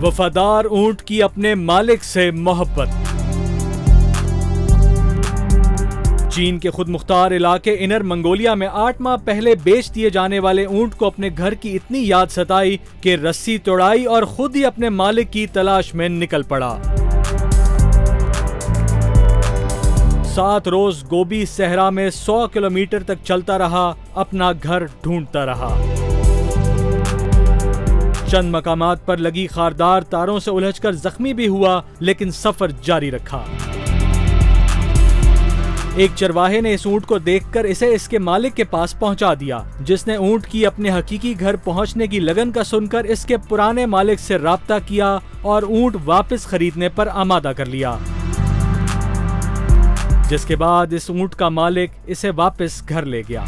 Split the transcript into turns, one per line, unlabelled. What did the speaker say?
وفادار اونٹ کی اپنے مالک سے محبت۔ چین کے خود مختار علاقے انر منگولیا میں 8 ماہ پہلے بیچ دیے جانے والے اونٹ کو اپنے گھر کی اتنی یاد ستائی کہ رسی توڑائی اور خود ہی اپنے مالک کی تلاش میں نکل پڑا۔ 7 روز گوبی صحرا میں 100 کلومیٹر تک چلتا رہا، اپنا گھر ڈھونڈتا رہا۔ چند مقامات پر لگی خاردار تاروں سے الجھ کر زخمی بھی ہوا، لیکن سفر جاری رکھا۔ ایک چرواہے نے اس اونٹ کو دیکھ کر اسے اس کے مالک کے پاس پہنچا دیا، جس نے اونٹ کی اپنے حقیقی گھر پہنچنے کی لگن کا سن کر اس کے پرانے مالک سے رابطہ کیا اور اونٹ واپس خریدنے پر آمادہ کر لیا، جس کے بعد اس اونٹ کا مالک اسے واپس گھر لے گیا۔